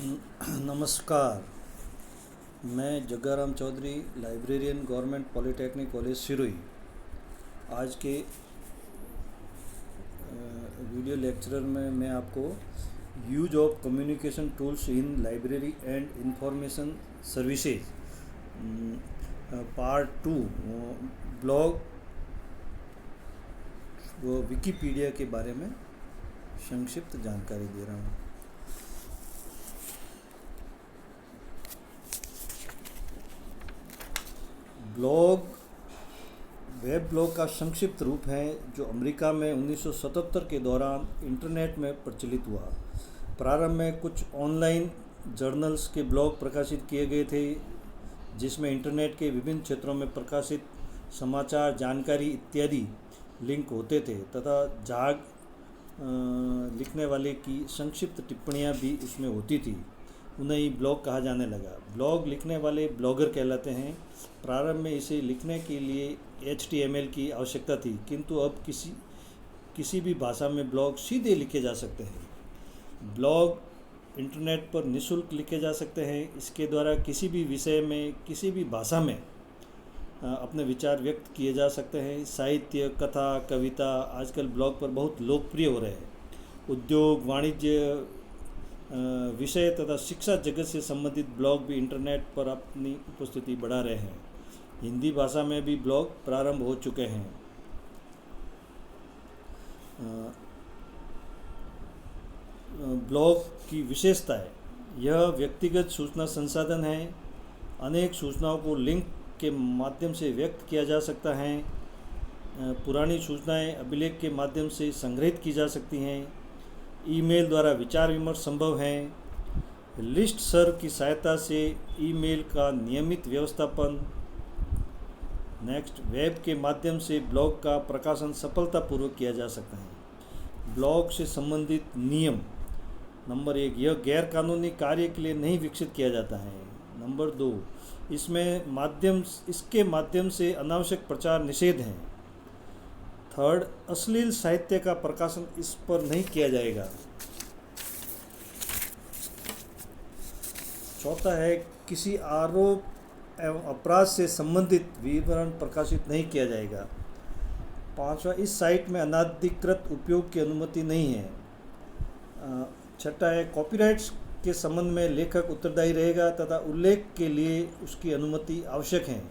नमस्कार। मैं Jaggaram Chaudhary, librarian, government polytechnic college Sirohi. आज के वीडियो लेक्चरर में मैं आपको use of communication tools in library and information services part 2 blog व विकिपीडिया के बारे में संक्षिप्त जानकारी दे रहा हूँ। ब्लॉग वेब ब्लॉग का संक्षिप्त रूप है जो अमेरिका में 1977 के दौरान इंटरनेट में प्रचलित हुआ। प्रारंभ में कुछ ऑनलाइन जर्नल्स के ब्लॉग प्रकाशित किए गए थे जिसमें इंटरनेट के विभिन्न क्षेत्रों में प्रकाशित समाचार, जानकारी इत्यादि लिंक होते थे तथा झाग लिखने वाले की संक्षिप्त टिप्पणियां भी उसमें होती थी। उन्हें ही ब्लॉग कहा जाने लगा। ब्लॉग लिखने वाले ब्लॉगर कहलाते हैं। प्रारंभ में इसे लिखने के लिए HTML की आवश्यकता थी, किंतु अब किसी भी भाषा में ब्लॉग सीधे लिखे जा सकते हैं। ब्लॉग इंटरनेट पर निःशुल्क लिखे जा सकते हैं। इसके द्वारा किसी भी विषय में, किसी भी भाषा में अपने विचार व्यक्त किए जा सकते हैं। साहित्य, कथा, कविता आजकल ब्लॉग पर बहुत लोकप्रिय हो रहे हैं। उद्योग, वाणिज्य, विषय तथा शिक्षा जगत से संबंधित ब्लॉग भी इंटरनेट पर अपनी उपस्थिति बढ़ा रहे हैं। हिंदी भाषा में भी ब्लॉग प्रारंभ हो चुके हैं। ब्लॉग की विशेषताएं: यह व्यक्तिगत सूचना संसाधन है। अनेक सूचनाओं को लिंक के माध्यम से व्यक्त किया जा सकता है। पुरानी सूचनाएं अभिलेख के माध्यम से संग्रहित की जा सकती हैं। ईमेल द्वारा विचार विमर्श संभव है। लिस्ट सर्व की सहायता से ईमेल का नियमित व्यवस्थापन। नेक्स्ट, वेब के माध्यम से ब्लॉग का प्रकाशन सफलतापूर्वक किया जा सकता है। ब्लॉग से संबंधित नियम: नंबर 1, यह गैर कानूनी कार्य के लिए नहीं विकसित किया जाता है। नंबर 2, इसके माध्यम से अनावश्यक प्रचार निषेध है। थर्ड, अश्लील साहित्य का प्रकाशन इस पर नहीं किया जाएगा। चौथा है, किसी आरोप एवं अपराध से संबंधित विवरण प्रकाशित नहीं किया जाएगा। पांचवा, इस साइट में अनधिकृत उपयोग की अनुमति नहीं है। छठा है, कॉपीराइट्स के संबंध में लेखक उत्तरदायी रहेगा तथा उल्लेख के लिए उसकी अनुमति आवश्यक है।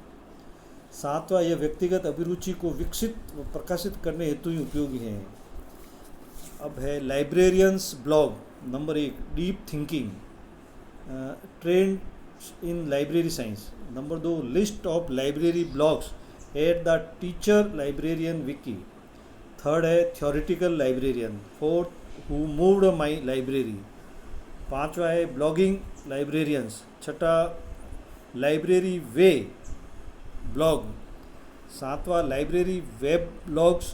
सातवां, यह व्यक्तिगत अभिरुचि को विकसित व प्रकाशित करने हेतु ही उपयोगी है। अब है librarians blog. Number 1, deep thinking, trends in library science. Number 2, list of library blogs at the teacher librarian wiki. Third है theoretical librarian. Fourth, who moved my library. पांचवा है ब्लॉगिंग लाइब्रेरियंस। छठा, लाइब्रेरी वे ब्लॉग। सातवां, library web blogs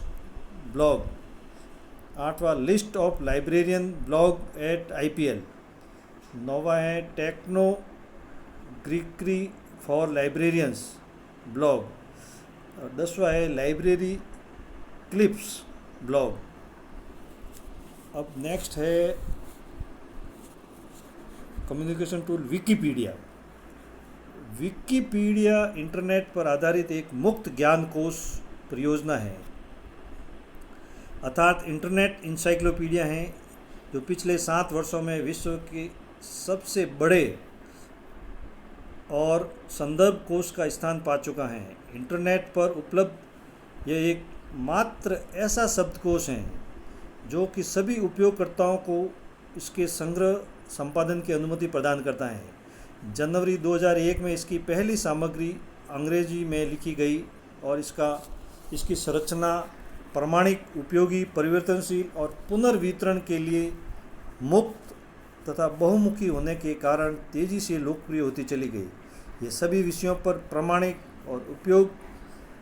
blog. आठवां, list of librarian blog at IPL। नौवां है techno greekery for librarians blog. और 10वां है लाइब्रेरी क्लिप्स ब्लॉग। अब नेक्स्ट है communication tool Wikipedia. Wikipedia internet पर आधारित एक मुक्त ज्ञान कोश परियोजना है, अर्थात इंटरनेट इंसाइक्लोपीडिया है, जो पिछले 7 वर्षों में विश्व के सबसे बड़े और संदर्भ कोश का स्थान पा चुका है। इंटरनेट पर उपलब्ध यह एक मात्र ऐसा शब्दकोश है जो कि सभी उपयोगकर्ताओं को इसके संग्रह संपादन की अनुमति प्रदान करता है। जनवरी 2001 में इसकी पहली सामग्री अंग्रेजी में लिखी गई और इसकी संरचना प्रामाणिक, उपयोगी, परिवर्तनशील और पुनर्वितरण के लिए मुक्त तथा बहुमुखी होने के कारण तेज़ी से लोकप्रिय होती चली गई। ये सभी विषयों पर प्रामाणिक और उपयोग,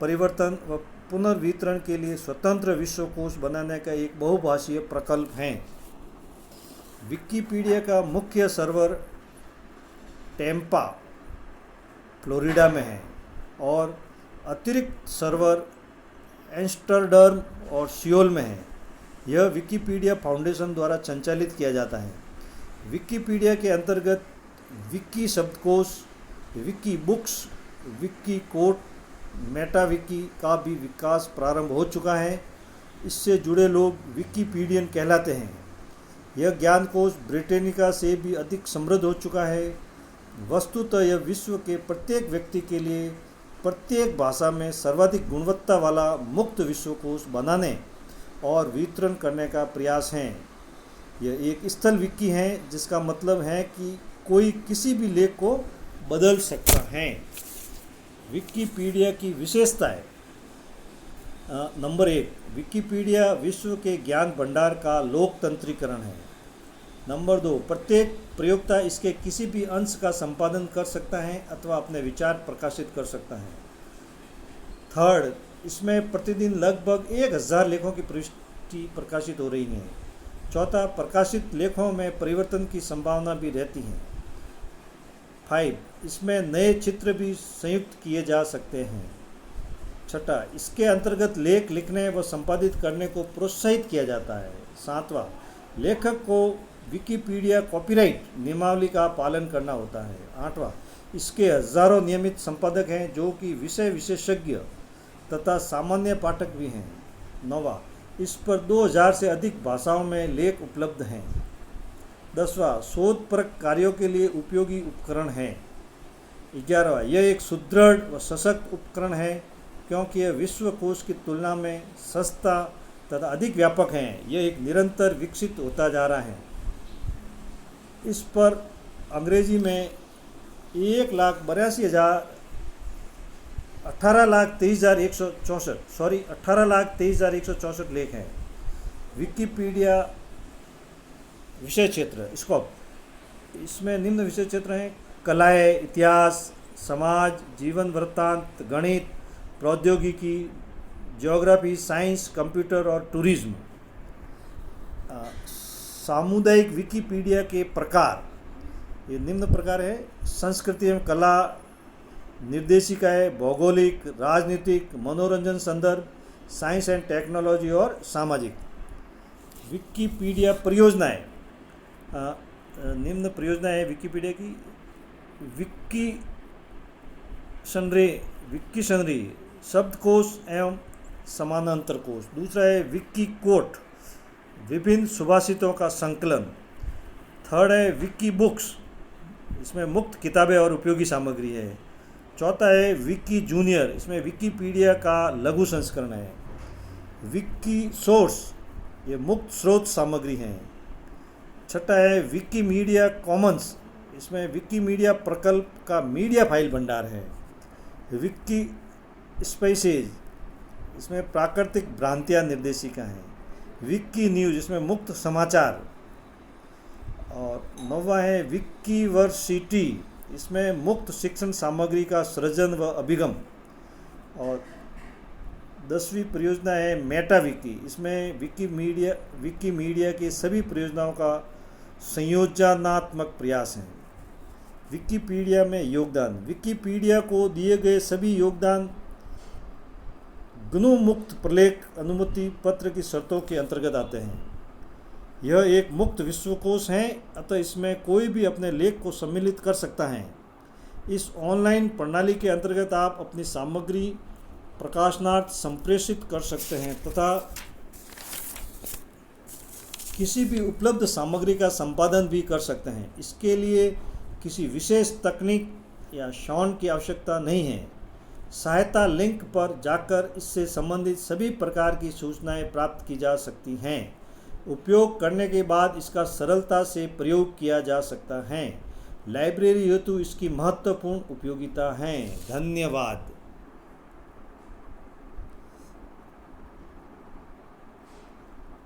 परिवर्तन व पुनर्वितरण के लिए स्वतंत्र विश्वकोश बनाने का एक बहुभाषीय प्रकल्प है। विकिपीडिया का मुख्य सर्वर टेम्पा, फ्लोरिडा में है और अतिरिक्त सर्वर एम्स्टर्डम और सियोल में है। यह विकिपीडिया फाउंडेशन द्वारा संचालित किया जाता है। विकिपीडिया के अंतर्गत विकी शब्दकोश, विकी बुक्स, विकी कोट, मेटाविकी का भी विकास प्रारंभ हो चुका है। इससे जुड़े लोग विकिपीडियन कहलाते हैं। यह ज्ञानकोश ब्रिटेनिका से भी अधिक समृद्ध हो चुका है। वस्तुतः यह विश्व के प्रत्येक व्यक्ति के लिए प्रत्येक भाषा में सर्वाधिक गुणवत्ता वाला मुक्त विश्वकोश बनाने और वितरण करने का प्रयास है। यह एक स्थल विकी है, जिसका मतलब है कि कोई किसी भी लेख को बदल सकता है। विकिपीडिया की विशेषताएं। नंबर 1, विकिपीडिया विश्व के ज्ञान भंडार का लोकतंत्रीकरण है। नंबर 2, प्रत्येक प्रयोक्ता इसके किसी भी अंश का संपादन कर सकता है अथवा अपने विचार प्रकाशित कर सकता है। थर्ड, इसमें प्रतिदिन लगभग 1000 लेखों की प्रविष्टि प्रकाशित हो रही है। चौथा, प्रकाशित लेखों में परिवर्तन की संभावना भी रहती है। 5, इसमें नए चित्र भी संयुक्त किए जा सकते हैं। छठा, इसके अंतर्गत लेख लिखने व संपादित करने को प्रोत्साहित किया जाता है। 7वां, लेखक को विकिपीडिया कॉपीराइट नियमावली का पालन करना होता है। 8वां, इसके हजारों नियमित संपादक हैं जो कि विषय विशेषज्ञ तथा सामान्य पाठक भी हैं। 9वां, इस पर 2000 से अधिक भाषाओं में लेख उपलब्ध हैं। 10वां, शोधपरक कार्यों के लिए उपयोगी उपकरण है। 11वां, यह एक सुदृढ़ व सशक्त उपकरण है क्योंकि यह विश्वकोश की तुलना में सस्ता तथा अधिक व्यापक है। यह एक निरंतर विकसित होता जा रहा है। इस पर अंग्रेजी में 18,23,164 लेख हैं। विकिपीडिया विषय क्षेत्र स्कोप, इसमें निम्न विषय क्षेत्र हैं: कलाएँ, इतिहास, समाज, जीवन वृत्तांत, गणित, प्रौद्योगिकी, ज्योग्राफी, साइंस, कंप्यूटर और टूरिज्म। सामुदायिक विकिपीडिया के प्रकार ये निम्न प्रकार है: संस्कृति एवं कला, निर्देशिकाएँ, भौगोलिक, राजनीतिक, मनोरंजन संदर्भ, साइंस एंड टेक्नोलॉजी और सामाजिक। विकिपीडिया परियोजनाएँ। निम्न परियोजनाएँ है विकिपीडिया की: विकिशनरी शब्दकोश एवं समानांतर कोश। दूसरा है विकी कोट, विभिन्न सुभाषितों का संकलन। थर्ड है विकी बुक्स, इसमें मुक्त किताबें और उपयोगी सामग्री है। चौथा है विकी जूनियर, इसमें विकिपीडिया का लघु संस्करण है। विकी सोर्स, ये मुक्त स्रोत सामग्री है। छठा है विकीमीडिया कॉमन्स, इसमें विकीमीडिया प्रकल्प का मीडिया फाइल भंडार है। विकी स्पेसीज, इसमें प्राकृतिक भ्रांतियाँ निर्देशिका हैं। विकी न्यूज़, इसमें मुक्त समाचार। और 9वां है विकीवर्सिटी, इसमें मुक्त शिक्षण सामग्री का सृजन व अभिगम। और 10वीं परियोजना है मेटाविकी, इसमें विकीमीडिया की सभी परियोजनाओं का संयोजनात्मक प्रयास है। विकिपीडिया में योगदान। विकिपीडिया को दिए गए सभी योगदान GNU मुक्त प्रलेख अनुमति पत्र की शर्तों के अंतर्गत आते हैं। यह एक मुक्त विश्वकोश है, अतः इसमें कोई भी अपने लेख को सम्मिलित कर सकता है। इस ऑनलाइन प्रणाली के अंतर्गत आप अपनी सामग्री प्रकाशनार्थ संप्रेषित कर सकते हैं तथा किसी भी उपलब्ध सामग्री का संपादन भी कर सकते हैं। इसके लिए किसी विशेष तकनीक या शॉन की आवश्यकता नहीं है। सहायता लिंक पर जाकर इससे संबंधित सभी प्रकार की सूचनाएं प्राप्त की जा सकती हैं। उपयोग करने के बाद इसका सरलता से प्रयोग किया जा सकता है। लाइब्रेरी हेतु इसकी महत्वपूर्ण उपयोगिता है। धन्यवाद।